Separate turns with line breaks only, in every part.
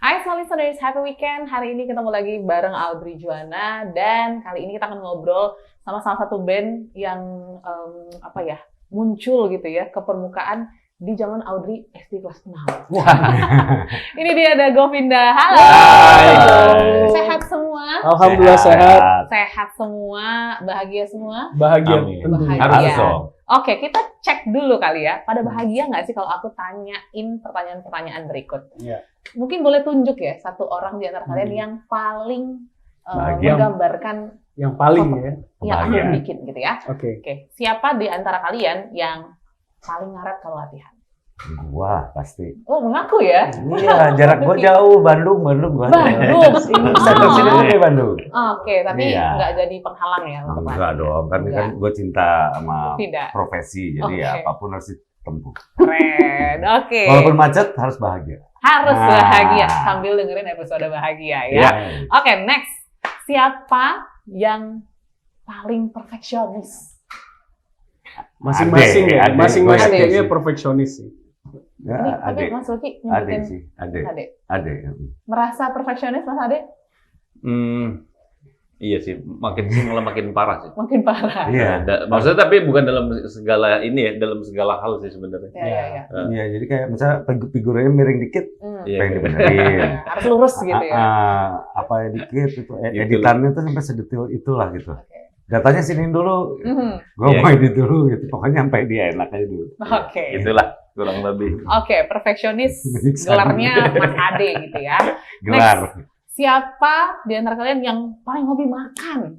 Hai semua listeners, happy weekend. Hari ini ketemu lagi bareng Audrey Juana dan kali ini kita akan ngobrol sama salah satu band yang muncul gitu ya ke permukaan di zaman Audrey SD kelas 6. Ini dia ada Govinda. Halo.
Hai.
Sehat semua?
Alhamdulillah sehat.
Sehat semua, bahagia semua?
Bahagia.
Amin.
Bahagia.
Harus dong.
Oke, kita cek dulu kali ya. Pada bahagia nggak sih kalau aku tanyain pertanyaan-pertanyaan berikut?
Iya.
Mungkin boleh tunjuk ya satu orang di antara kalian yang paling
Bahagia.
menggambarkan
Yang paling
sosok
ya.
yang
Bahagia.
aku bikin gitu ya.
Oke.
Oke, siapa di antara kalian yang paling ngaret kalau latihan?
Wah, pasti.
Oh, mengaku ya?
Iya, jarak gua jauh, Bandung gua.
Bandung.
Saya sini dari Bandung.
Oke, tapi
Iya.
nggak jadi penghalang ya untuk
Enggak
latihan?
dong, kan
Enggak.
gua cinta sama
Tidak.
profesi, jadi ya
Oke.
apapun harus ditempuh.
Keren. Oke.
Walaupun macet harus bahagia.
Harus
Nah.
bahagia sambil dengerin episode bahagia ya.
Iya.
Oke, next. Siapa yang paling perfeksionis?
Masing-masing ya.
Ade.
Masing-masing
Ade.
kayaknya perfeksionis sih.
Ya,
Ini, tapi
Ade.
Mas Luki
Ade
nyebutin
sih,
Ade.
Ade.
Merasa perfeksionis Mas Ade?
Iya sih, malah makin parah sih.
Makin parah.
Iya.
Maksudnya tapi bukan dalam segala ini ya, dalam segala hal sih sebenarnya.
Ya.
Iya, jadi kayak misalnya figurnya miring dikit,
Iya.
pengen dibenerin.
Harus lurus gitu ya.
Apa ya dikit itu
Gitu.
editannya tuh sampai sedetil itulah gitu.
Oke.
Datanya siniin dulu,
Mhm.
gue
Iya.
mau edit dulu gitu. Pokoknya sampai dia enak aja dulu.
Oke.
Itulah kurang lebih.
Oke, perfeksionis
Bisa.
gelarnya Mas Ade gitu ya.
Gelar.
Siapa di antara kalian yang paling hobi makan?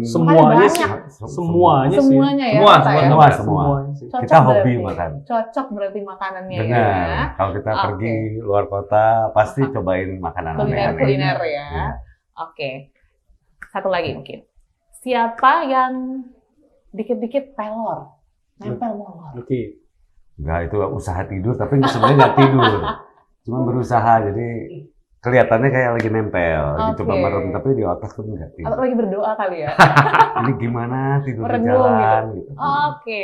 Semuanya
banyak.
sih. Semuanya sih.
Semuanya ya.
Semua,
kata ya?
semua.
Semuanya sih.
Cocok
Kita hobi
berarti.
makan.
Cocok berarti makanannya ya.
Benar. Kalau kita
Oke.
pergi luar kota, pasti cobain makanan aneh-aneh.
Kuliner ya.
Iya.
Oke. Satu lagi mungkin. Siapa yang dikit-dikit pelor? Nempel molor.
Oke.
Enggak, itu usaha tidur, tapi sebenarnya nggak tidur. Cuma berusaha, jadi kelihatannya kayak lagi nempel. Dicoba
Oke.
merem, tapi di otak tuh nggak tidur.
Atau lagi berdoa kali ya?
Ini gimana tidur di
Merenung
jalan gitu.
Oke.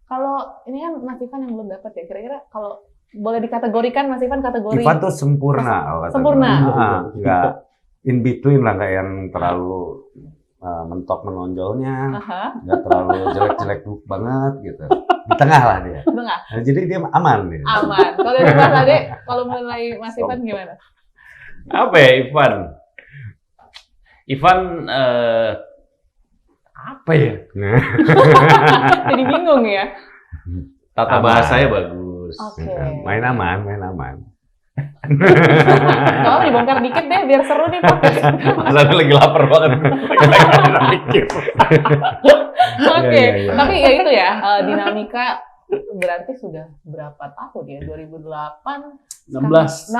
Kalau ini kan Mas Ivan yang belum dapat ya. Kira-kira kalau boleh dikategorikan Mas Ivan kategori
Ivan tuh sempurna. kalau kata
Sempurna.
gua. Nggak in between lah, nggak yang terlalu mentok menonjolnya,
Aha,
nggak terlalu jelek-jelek banget gitu. Di tengah lah dia.
tengah.
Nah, jadi dia aman dia.
Aman. Kalau dari Mas Ade, kalau mulai Mas Ivan gimana?
Apa ya Ivan? Ivan apa ya?
Jadi bingung ya.
Tata
Aman.
bahasanya bagus.
Oke.
Main aman.
Kalau dibongkar dikit deh biar seru nih podcast.
Masalahnya lagi lapar banget. Lagi mikir.
Oke,
Iya, iya.
tapi ya itu ya dinamika berarti sudah berapa tahun ya? 2008, 16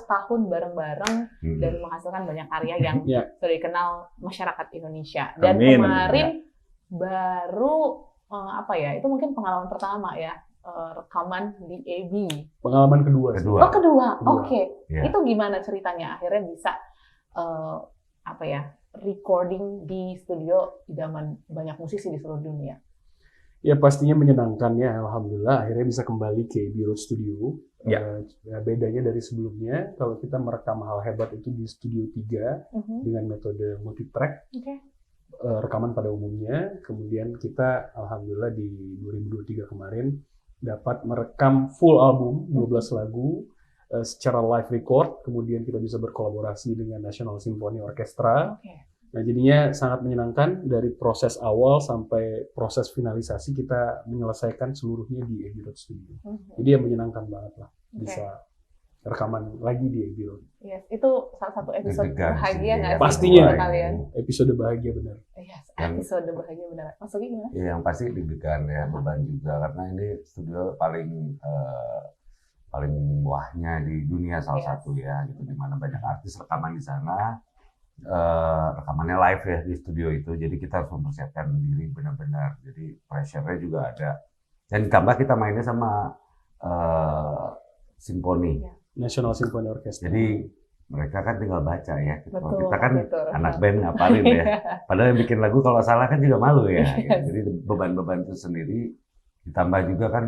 tahun bareng-bareng dan menghasilkan banyak karya yang
Iya.
sudah dikenal masyarakat Indonesia. Dan
Amin,
kemarin baru itu mungkin pengalaman pertama ya, rekaman di AB.
Pengalaman kedua. sih.
Kedua.
Oh kedua,
Kedua.
oke.
Iya.
Itu gimana ceritanya akhirnya bisa recording di studio idaman banyak musisi di seluruh dunia?
Ya pastinya menyenangkan ya. Alhamdulillah akhirnya bisa kembali ke Biro Studio.
Ya.
Bedanya dari sebelumnya, kalau kita merekam hal hebat itu di Studio 3
Mhm.
dengan metode multitrack.
Oke.
Rekaman pada umumnya, kemudian kita alhamdulillah di 2023 kemarin dapat merekam full album 12 lagu secara live record, kemudian kita bisa berkolaborasi dengan National Symphony Orchestra.
Oke.
Nah jadinya sangat menyenangkan dari proses awal sampai proses finalisasi kita menyelesaikan seluruhnya di Abbey Road Studio.
Mhm.
Jadi ya menyenangkan banget lah bisa rekaman lagi di Abbey Road.
Yes, itu salah satu episode
Deg-degan
bahagia
sih,
nggak
ya.
sih
Pastinya.
buat kalian?
Episode bahagia benar.
Yes,
Yang-
episode bahagia benar. Maksudnya gimana?
Ya, yang pasti deg-degan ya, beban juga karena ini studio paling wahnya di dunia salah
Yes.
satu ya, gitu, di mana banyak artis rekaman di sana, rekamannya live ya di studio itu, jadi kita harus mempersiapkan diri benar-benar, jadi pressure-nya juga ada, dan ditambah kita mainnya sama simfoni,
Iya.
National Symphony Orchestra.
jadi mereka kan tinggal baca ya, gitu. Kalau
Betul,
kita kan
betul.
anak band ngapalin ya. Padahal yang bikin lagu kalau salah kan juga malu ya.
Yes.
Jadi beban-beban itu sendiri, ditambah juga kan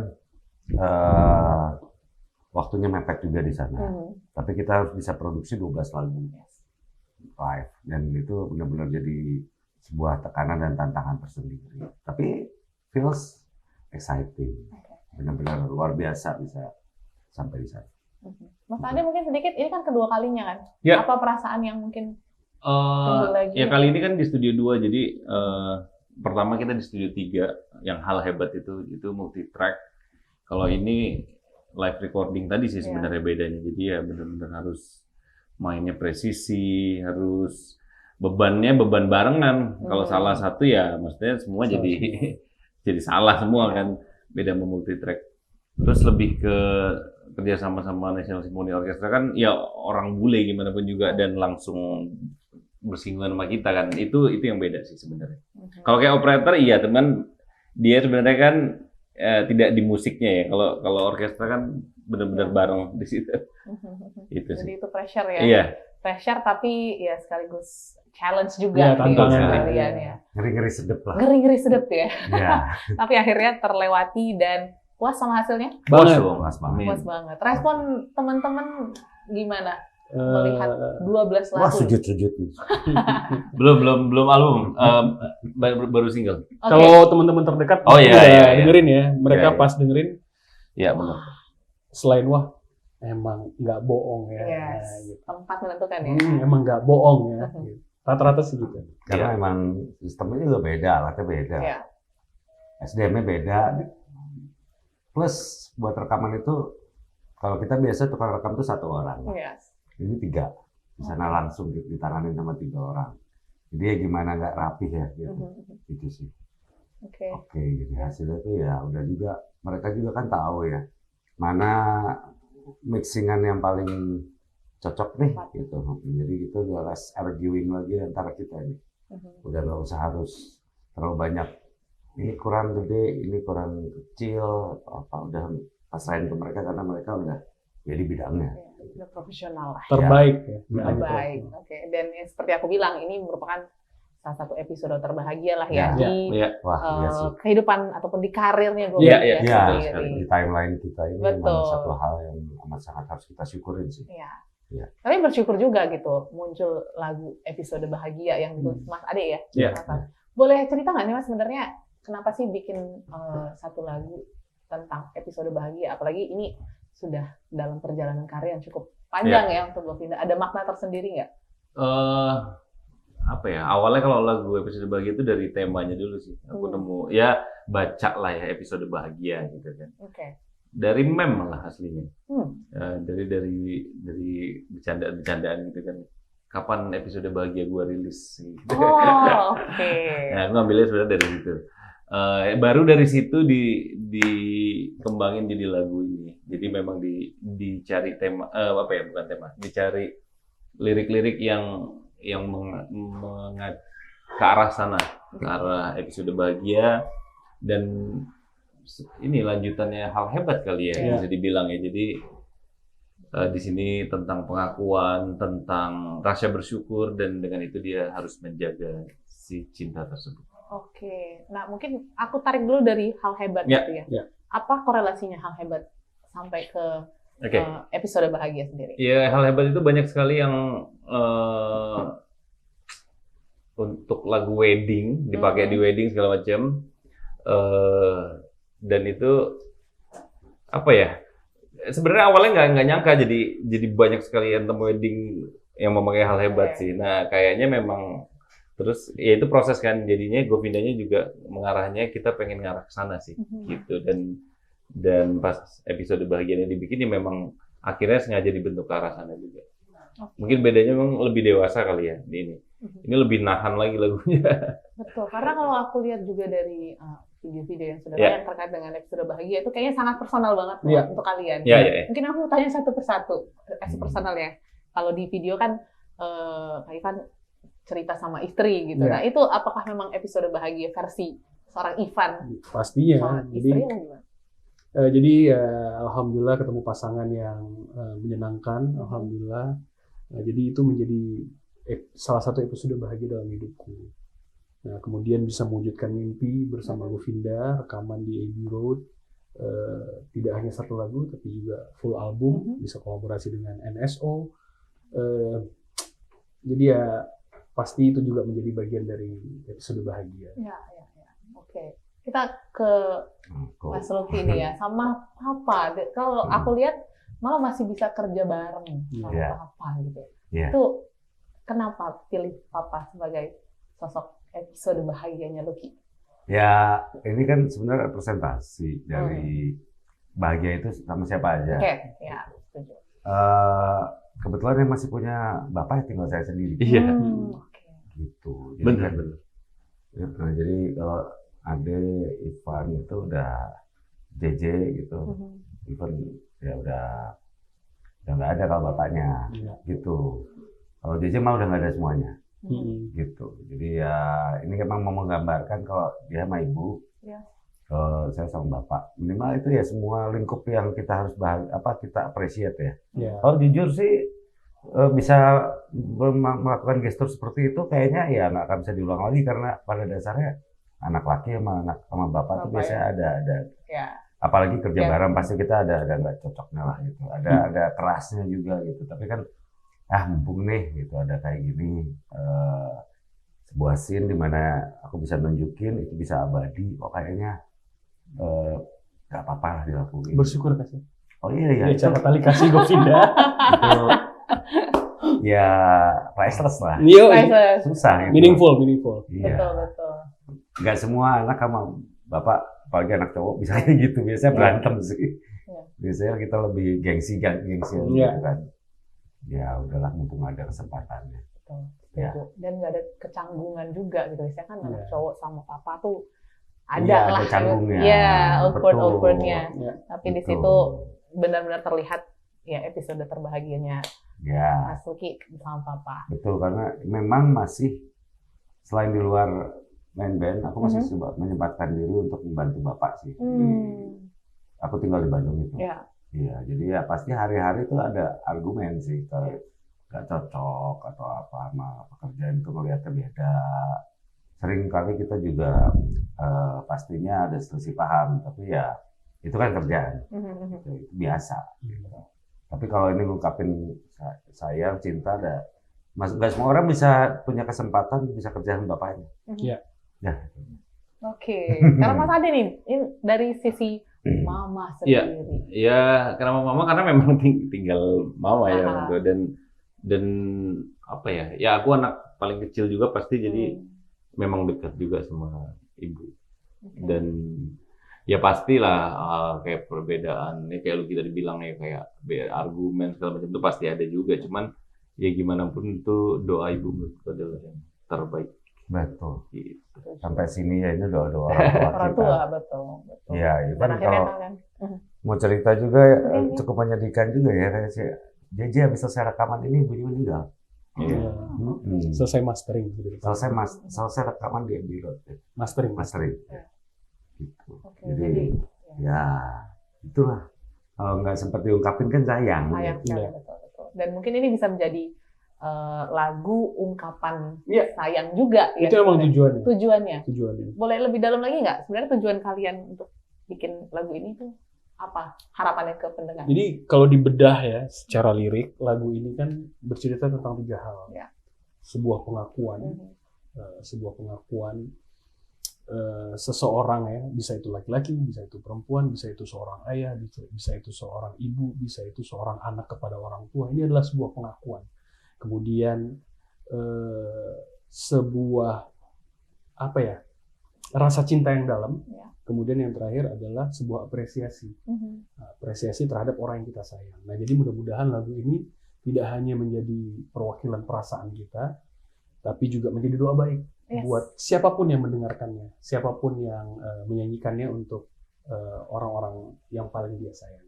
waktunya mepet juga di sana. Tapi kita harus bisa produksi 12 lagu live, dan itu benar-benar jadi sebuah tekanan dan tantangan tersendiri. Tapi feels exciting, benar-benar luar biasa bisa sampai di sana.
Mas Ade mungkin sedikit, ini kan kedua kalinya kan?
Ya.
Apa perasaan yang mungkin timbul lagi?
Ya kali ini kan di studio 2, jadi pertama kita di studio 3, yang hal hebat itu multi track. Kalau ini live recording tadi sih sebenarnya bedanya. Jadi ya benar-benar harus mainnya presisi, harus beban barengan. Kalau salah satu ya maksudnya semua jadi salah semua kan. Beda sama multi track. Terus lebih ke kerja sama National Symphony Orchestra kan ya orang bule gimana pun juga, dan langsung bersinggungan sama kita kan. Itu yang beda sih sebenarnya. Kalau kayak operator iya teman, dia sebenarnya kan tidak di musiknya ya. Kalau orkestra kan benar-benar bareng di situ. Itu sih.
Jadi itu pressure ya.
Iya.
Pressure tapi ya sekaligus challenge juga
Iya, tantangan
kalian ya.
Ngeri-ngeri sedep lah.
Ngeri-ngeri sedep ya.
Iya.
Tapi akhirnya terlewati dan puas sama hasilnya?
Banget.
Puas banget.
Puas banget. Respon teman-teman gimana? Melihat 12 lagu.
Wah, sujud-sujud.
Belum album, baru single.
Oke.
Kalau teman-teman terdekat,
Oh, iya,
udah
iya.
dengerin ya. Mereka
Iya.
pas dengerin,
Iya benar.
selain wah, emang nggak bohong ya.
Yes.
Nah, gitu.
Tempat menentukan ya.
Emang nggak bohong ya. Gitu. Rata-rata sih gitu.
Karena memang sistemnya juga beda, alatnya beda.
Iya.
SDM-nya beda. Plus buat rekaman itu, kalau kita biasa tukang rekam itu 1 orang.
Yes.
Ini 3. Di sana langsung ditanganin sama 3 orang. Jadi ya gimana nggak rapih ya gitu. Itu sih.
Oke.
Oke, jadi hasilnya tuh ya udah juga, mereka juga kan tahu ya mana mixingan yang paling cocok nih gitu. Jadi itu udah less arguing lagi antara kita ini. Udah nggak usah harus terlalu banyak. Ini kurang gede, ini kurang kecil, apa udah pasrahin ke mereka karena mereka udah jadi bidangnya.
Udah profesional lah.
Terbaik ya.
Terbaik. Oke. Dan seperti aku bilang, ini merupakan salah satu episode terbahagia lah ya,
Ya.
di
Iya.
Wah, iya sih.
kehidupan ataupun di karirnya gue.
Iya,
Iya,
sendiri.
di timeline kita ini
Betul.
memang satu hal yang amat sangat harus kita syukurin sih.
Iya.
Iya.
Tapi bersyukur juga gitu muncul lagu episode bahagia yang ditulis Mas Ade ya.
Iya.
Boleh cerita nggak nih Mas sebenarnya kenapa sih bikin satu lagu tentang episode bahagia? Apalagi ini sudah dalam perjalanan karir yang cukup panjang ya untuk Govinda. Ada makna tersendiri nggak?
Apa ya, awalnya kalau lagu episode bahagia itu dari temanya dulu sih. Aku nemu ya baca lah ya episode bahagia gitu kan.
Oke.
Dari meme malah aslinya.
Hmm.
Dari bercandaan gitu kan. Kapan episode bahagia gua rilis gitu.
Oh, oke.
Nah, aku ngambilnya sebenarnya dari situ. Baru dari situ dikembangin jadi lagu ini. Jadi memang dicari tema, bukan tema, dicari lirik-lirik yang ke arah sana, ke arah episode bahagia, dan ini lanjutannya hal hebat kali ya, bisa dibilang ya. Jadi di sini tentang pengakuan, tentang rasa bersyukur, dan dengan itu dia harus menjaga si cinta tersebut.
Oke. Nah, mungkin aku tarik dulu dari hal hebat gitu ya.
Ya.
Apa korelasinya hal hebat sampai ke
Oke.
episode bahagia sendiri?
Ya, hal hebat itu banyak sekali yang untuk lagu wedding, dipakai di wedding segala macam. Dan itu apa ya? Sebenarnya awalnya nggak nyangka jadi banyak sekali anthem wedding yang memakai hal hebat sih. Nah, kayaknya memang terus ya itu proses kan, jadinya Govindanya juga mengarahnya kita pengen ngarah ke sana sih gitu. Dan pas episode bahagianya dibikin ya memang akhirnya sengaja dibentuk ke arah sana juga. Mungkin bedanya memang lebih dewasa kali ya di ini. Ini lebih nahan lagi lagunya.
Betul, karena kalau aku lihat juga dari video-video yang sudah tayang terkait dengan episode bahagia itu kayaknya sangat personal banget untuk kalian. Mungkin aku tanya satu persatu, personal ya. Kalau di video kan Kak Ivan cerita sama istri gitu. Nah itu apakah memang episode bahagia versi seorang Ivan?
Pastinya.
Sama istri atau gimana?
Jadi alhamdulillah ketemu pasangan yang menyenangkan, alhamdulillah. Jadi itu menjadi salah satu episode bahagia dalam hidupku. Nah, kemudian bisa mewujudkan mimpi bersama Govinda, rekaman di Abbey Road, Tidak hanya satu lagu, tapi juga full album, bisa kolaborasi dengan NSO. Jadi ya pasti itu juga menjadi bagian dari episode bahagia.
Ya. Oke. Kita ke Mas Lucky nih ya, sama Papa. Kalau aku lihat malah masih bisa kerja bareng sama Papa gitu. Itu kenapa pilih Papa sebagai sosok episode bahagianya Lucky?
Ya, ini kan sebenarnya representasi dari bahagia itu sama siapa aja.
Oke, ya, setuju.
Kebetulan yang masih punya bapak, tinggal saya sendiri.
Iya.
Gitu.
Benar.
Nah, jadi kalau Ade, Ivan itu udah JJ gitu. Ivan ya udah nggak ada kalau bapaknya. Gitu. Kalau JJ mah udah nggak ada semuanya. Gitu. Jadi ya ini memang mau menggambarkan kalau dia sama ibu, kalau saya sama bapak, minimal itu ya semua lingkup yang kita harus kita appreciate ya. Kalau jujur sih bisa melakukan gestur seperti itu kayaknya ya nggak akan bisa diulang lagi, karena pada dasarnya anak laki sama bapak tuh biasanya ada apalagi kerja bareng pasti kita ada nggak cocoknya lah gitu, ada kerasnya juga gitu. Tapi kan mumpung nih gitu ada kayak gini, sebuah scene di mana aku bisa nunjukin itu bisa abadi, kayaknya nggak apa-apa lah dilakuin.
Bersyukur kasih.
Oh iya.
Cara tali kasih Govinda.
Itu ya priceless lah. Susah. Gitu.
Meaningful.
Iya.
Betul.
Nggak semua anak sama bapak, apalagi anak cowok bisa kayak gitu. Biasanya berantem sih. Biasanya kita lebih gengsi gitu kan. Ya udahlah, mumpung ada kesempatannya.
Betul. Dan nggak ada kecanggungan juga gitu. Biasanya kan anak cowok sama papa tuh ada
canggungnya.
Iya, awkward-nya. Tapi di situ benar-benar terlihat ya episode terbahagianya Mas Lucky sama papa.
Betul, karena memang masih selain di luar main band, aku masih coba menyempatkan diri untuk membantu bapak sih. Aku tinggal di Bandung itu. Iya, jadi ya pasti hari-hari itu ada argumen sih, kalau nggak cocok atau apa sama pekerjaan itu ngeliatnya beda. Sering kali kita juga pastinya ada selisih paham, tapi ya itu kan kerjaan, itu biasa. Tapi kalau ini ngungkapin sayang, cinta, nggak semua orang bisa punya kesempatan bisa kerja sama bapaknya.
Oke, karena Mas Ade nih, ini dari sisi mama sendiri.
Iya, karena memang tinggal mama ya, dan apa ya? Ya aku anak paling kecil juga pasti, jadi memang dekat juga sama ibu. Dan ya pastilah kayak perbedaan, kayak lu tadi bilang ya, kayak argumen segala macam itu pasti ada juga. Cuman ya gimana pun itu doa ibu menurutku adalah yang terbaik.
Betul.
Gitu.
Sampai sini ya ini doa
orang tua, betul.
Iya, Ivan kalau mau cerita juga cukup menyedihkan juga ya, kayak si JJ habis selesai rekaman ini ibunya meninggal.
Selesai mastering.
Selesai rekaman dia bilang mastering. Gitu. Jadi ya itulah, kalau nggak sempat diungkapin kan sayang.
Betul. Dan mungkin ini bisa menjadi lagu ungkapan sayang juga.
Itu emang
tujuannya. Boleh lebih dalam lagi nggak? Sebenarnya tujuan kalian untuk bikin lagu ini tuh apa? Harapannya ke pendengar?
Jadi kalau dibedah ya secara lirik, lagu ini kan bercerita tentang 3 hal. Sebuah pengakuan seseorang ya, bisa itu laki-laki, bisa itu perempuan, bisa itu seorang ayah, bisa itu seorang ibu, bisa itu seorang anak kepada orang tua. Ini adalah sebuah pengakuan. Kemudian sebuah rasa cinta yang dalam. Kemudian yang terakhir adalah sebuah apresiasi. Apresiasi terhadap orang yang kita sayang. Nah, jadi mudah-mudahan lagu ini tidak hanya menjadi perwakilan perasaan kita, tapi juga menjadi doa baik buat siapapun yang mendengarkannya, siapapun yang menyanyikannya untuk orang-orang yang paling dia sayang.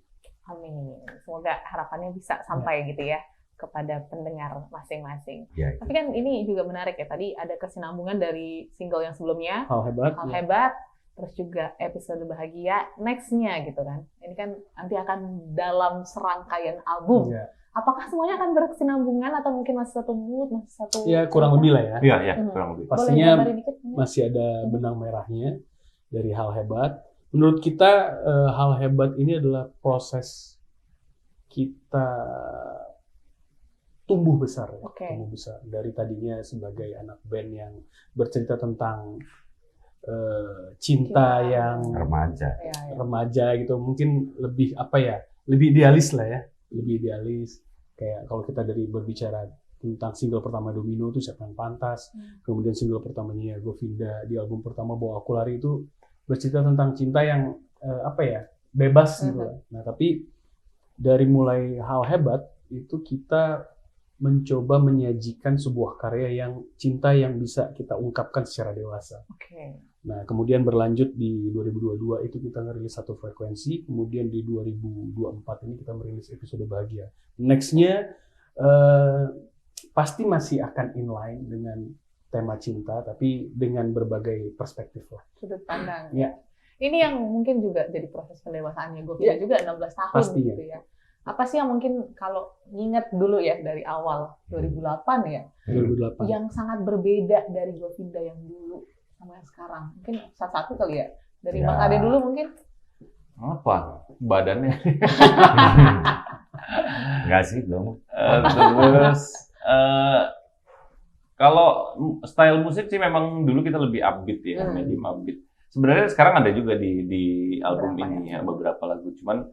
Amin. Semoga harapannya bisa sampai gitu ya kepada pendengar masing-masing. Tapi kan ini juga menarik ya, tadi ada kesinambungan dari single yang sebelumnya, Hal Hebat, terus juga episode bahagia, next-nya gitu kan. Ini kan nanti akan dalam serangkaian album. Apakah semuanya akan berkesinambungan atau mungkin masih satu mood, masih satu...
Ya kurang lebih lah ya.
Iya, kurang lebih.
Pastinya masih ada benang merahnya dari Hal Hebat. menurut kita hal hebat ini adalah proses kita tumbuh besar, tumbuh besar dari tadinya sebagai anak band yang bercerita tentang cinta yang remaja gitu, mungkin lebih lebih idealis lah ya, lebih idealis. Kayak kalau kita dari berbicara tentang single pertama Domino itu Siapa Yang Pantas, kemudian single pertamanya Govinda di album pertama Bawa Aku Lari itu bercerita tentang cinta yang bebas gitu lah. Nah tapi dari mulai hal hebat itu kita mencoba menyajikan sebuah karya yang cinta yang bisa kita ungkapkan secara dewasa. Nah, kemudian berlanjut di 2022 itu kita ngerilis Satu Frekuensi, kemudian di 2024 ini kita merilis Episode Bahagia. Next-nya pasti masih akan inline dengan tema cinta, tapi dengan berbagai perspektif lah.
Sudut pandang.
Ya.
Ini yang mungkin juga jadi proses pendewasaannya Govinda juga 16 tahun
pastinya.
Gitu ya. Apa sih yang mungkin kalau nginget dulu ya dari awal 2008 ya,
2008
yang sangat berbeda dari Govinda yang dulu sama yang sekarang? Mungkin satu kali ya, dari Mas Ade dulu mungkin.
Apa? Badannya?
Enggak sih, belum.
Terus kalau style musik sih memang dulu kita lebih upbeat ya, medium upbeat. Sebenarnya sekarang ada juga di album ini ya beberapa lagu, cuman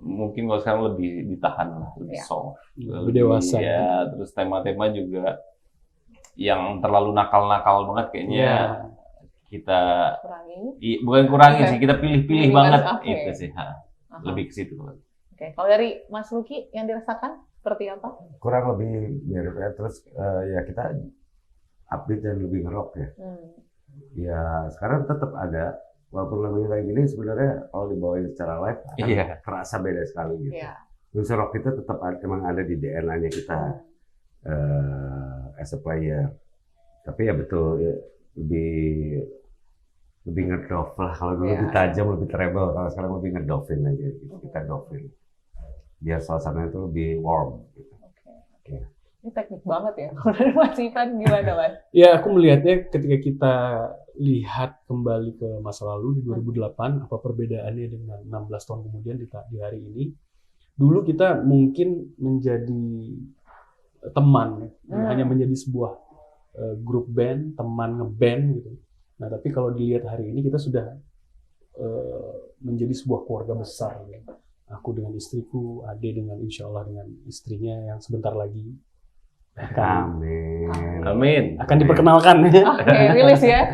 mungkin kalau sekarang lebih ditahan lah, lebih soft,
lebih dewasa.
Ya, terus tema-tema juga yang terlalu nakal-nakal banget kayaknya kita bukan kurangi sih, kita pilih-pilih banget itu sih, lebih ke situ.
Kalau dari Mas Luki yang dirasakan seperti apa?
Kurang lebih mirip ya, terus ya kita upbeat dan lebih nge-rock ya. Ya sekarang tetap ada. Walaupun lagunya kayak gini, sebenarnya kalau dibawain secara live terasa beda sekali gitu. Unsur rock kita tetap emang ada di DNA-nya kita as a player. Tapi ya betul ya, lebih ngedove lah. Kalau dulu lebih tajam, lebih treble. Kalau sekarang lebih ngedovin aja gitu. Kita dovin biar suasananya itu lebih warm gitu.
Ini teknik banget ya. Kalau dari Mas Ivan gimana, Mas?
Ya, aku melihatnya ketika kita lihat kembali ke masa lalu di 2008, apa perbedaannya dengan 16 tahun kemudian di hari ini. Dulu kita mungkin menjadi teman, hanya menjadi sebuah grup band, teman ngeband gitu. Nah, tapi kalau dilihat hari ini kita sudah menjadi sebuah keluarga besar. Gitu. Aku dengan istriku, Ade dengan insya Allah dengan istrinya yang sebentar lagi
Amin.
akan diperkenalkan.
Rilis ya.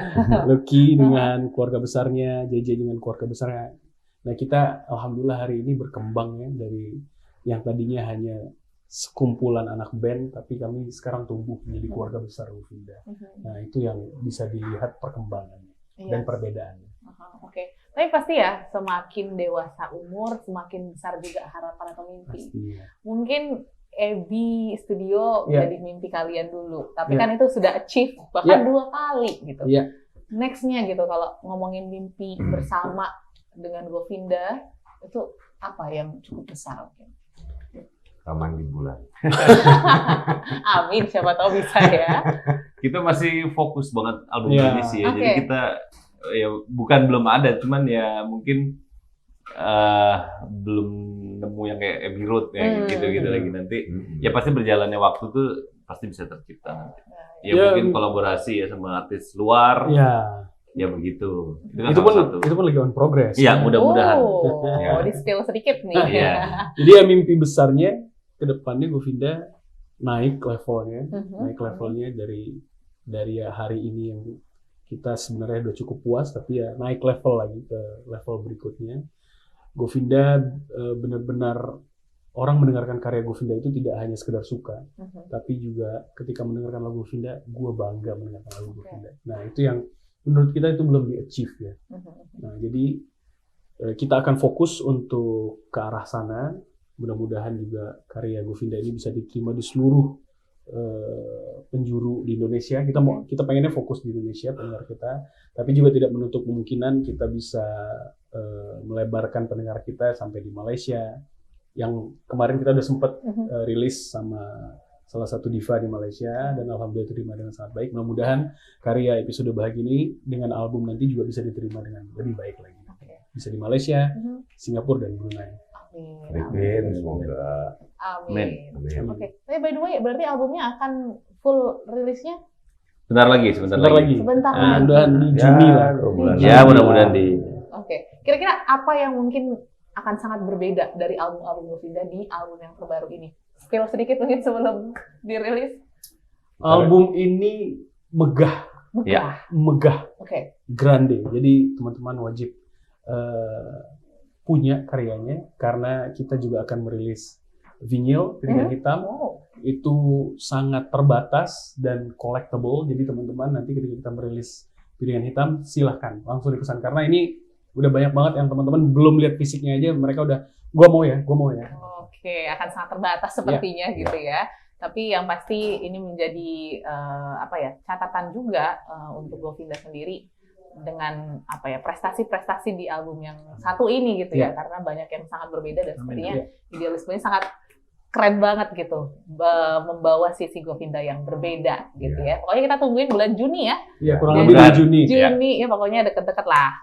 Lucky dengan keluarga besarnya, JJ dengan keluarga besarnya. Nah kita alhamdulillah hari ini berkembang ya dari yang tadinya hanya sekumpulan anak band, tapi kami sekarang tumbuh menjadi keluarga besar Govinda. Nah itu yang bisa dilihat perkembangannya dan perbedaannya.
Tapi pasti ya semakin dewasa umur, semakin besar juga harapan atau mimpi.
Pastinya.
Mungkin Ebi Studio jadi mimpi kalian dulu, tapi kan itu sudah achieve bahkan 2 kali gitu. Next-nya gitu kalau ngomongin mimpi bersama dengan Govinda itu apa yang cukup besar mungkin?
Rekaman di bulan.
Amin, siapa tahu bisa ya.
Kita masih fokus banget album ini sih ya. Jadi kita ya bukan belum ada, cuman ya mungkin belum nemu yang kayak Abbey Road ya gitu-gitu lagi nanti. Ya pasti berjalannya waktu tuh pasti bisa tercipta nanti. Ya mungkin kolaborasi ya sama artis luar. Ya begitu.
Itu pun lagi on progress.
Iya, mudah-mudahan.
Di spill sedikit nih.
Jadi ya mimpi besarnya ke depannya Govinda naik levelnya dari ya hari ini yang kita sebenarnya udah cukup puas, tapi ya naik level lagi ke level berikutnya. Govinda benar-benar orang mendengarkan karya Govinda itu tidak hanya sekedar suka, tapi juga ketika mendengarkan lagu Govinda, gue bangga mendengarkan lagu Govinda. Nah itu yang menurut kita itu belum di-achieve ya. Nah jadi kita akan fokus untuk ke arah sana. Mudah-mudahan juga karya Govinda ini bisa diterima di seluruh penjuru di Indonesia. Kita pengennya fokus di Indonesia pendengar kita, tapi juga tidak menutup kemungkinan kita bisa melebarkan pendengar kita sampai di Malaysia. Yang kemarin kita udah sempat rilis sama salah satu diva di Malaysia dan alhamdulillah diterima dengan sangat baik. Mudah-mudahan karya Episode Bahagia ini dengan album nanti juga bisa diterima dengan lebih baik lagi. bisa di Malaysia, Singapura dan Brunei.
Amin, semoga.
Amin. Oke. Tapi by the way, berarti albumnya akan full rilisnya?
Sebentar lagi.
Sebentar lagi.
Mudah-mudahan di Juni lah.
Ya, mudah-mudahan di.
Oke. Kira-kira apa yang mungkin akan sangat berbeda dari album-album Govinda di album yang terbaru ini? Spill sedikit mungkin sebelum dirilis.
Album ini megah.
Oke.
Grande. Jadi teman-teman wajib punya karyanya karena kita juga akan merilis vinyl piringan hitam. Itu sangat terbatas dan collectible. Jadi teman-teman nanti ketika kita merilis piringan hitam silahkan langsung dipesan karena ini udah banyak banget yang teman-teman belum lihat fisiknya aja mereka udah gua mau ya.
Oke, akan sangat terbatas sepertinya gitu ya. Tapi yang pasti ini menjadi catatan juga untuk Govinda sendiri dengan prestasi-prestasi di album yang satu ini gitu ya, karena banyak yang sangat berbeda dan sepertinya idealismenya sangat keren banget gitu, membawa sisi Govinda yang berbeda gitu ya. Pokoknya kita tungguin bulan Juni ya.
Iya, kurang lebih bulan Juni.
Ya pokoknya deket-deket lah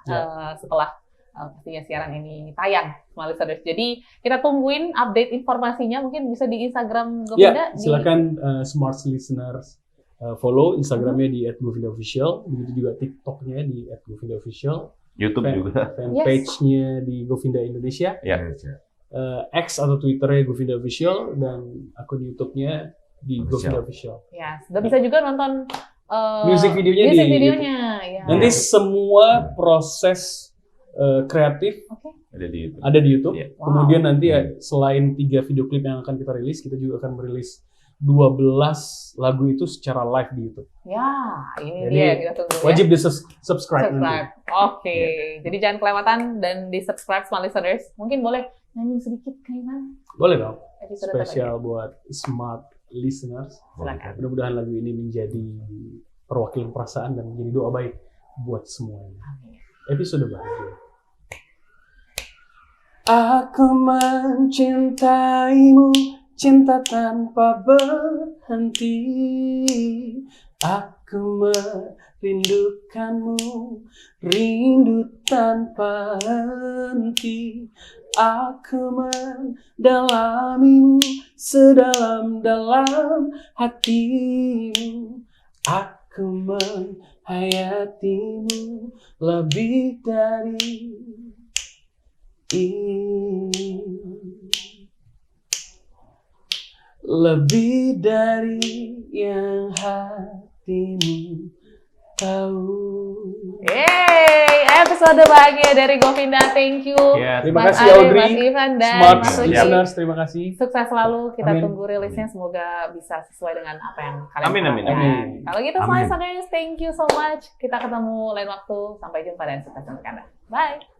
setelah pastinya siaran ini tayang, Smart Listeners. Jadi kita tungguin update informasinya, mungkin bisa di Instagram Govinda.
Ya, silakan Smart Listeners follow Instagramnya di @govindaofficial, begitu juga TikToknya di @govindaofficial,
YouTube juga,
fanpage-nya di Govinda Indonesia, X atau Twitternya Govinda Official, dan akun YouTube-nya di Govinda Official.
Ya, sudah bisa juga nonton
music videonya
ya.
Nanti semua proses kreatif ada di YouTube. Kemudian nanti selain 3 video klip yang akan kita rilis, kita juga akan merilis 12 lagu itu secara live di YouTube.
Ya, ini dia yang kita tunggu.
Wajib di subscribe nanti.
Oke. Jadi jangan kelewatan dan di subscribe Smart Listeners. Mungkin boleh nyanyi sedikit kayaknya.
Boleh dong. Spesial buat Smart Listeners.
Silakan.
Mudah-mudahan lagu ini menjadi perwakilan perasaan dan menjadi doa baik buat semuanya. Episode bahagia. Aku mencintaimu, cinta tanpa berhenti. Aku merindukanmu, rindu tanpa henti. Aku mendalamimu sedalam-dalam hatimu. Aku menghayatimu lebih dari ini, lebih dari yang hatimu tahu.
Yeay, episode bahagia dari Govinda, thank you.
Terima
Mas
kasih
Ari,
Audrey,
Mas Ivan, dan
Smart
Mas Suci.
Listeners, terima kasih.
Sukses selalu, kita tunggu rilisnya, semoga bisa sesuai dengan apa yang kalian
Amin.
Kalau gitu, Smart Listeners, thank you so much. Kita ketemu lain waktu, sampai jumpa dan sukses untuk Anda. Bye.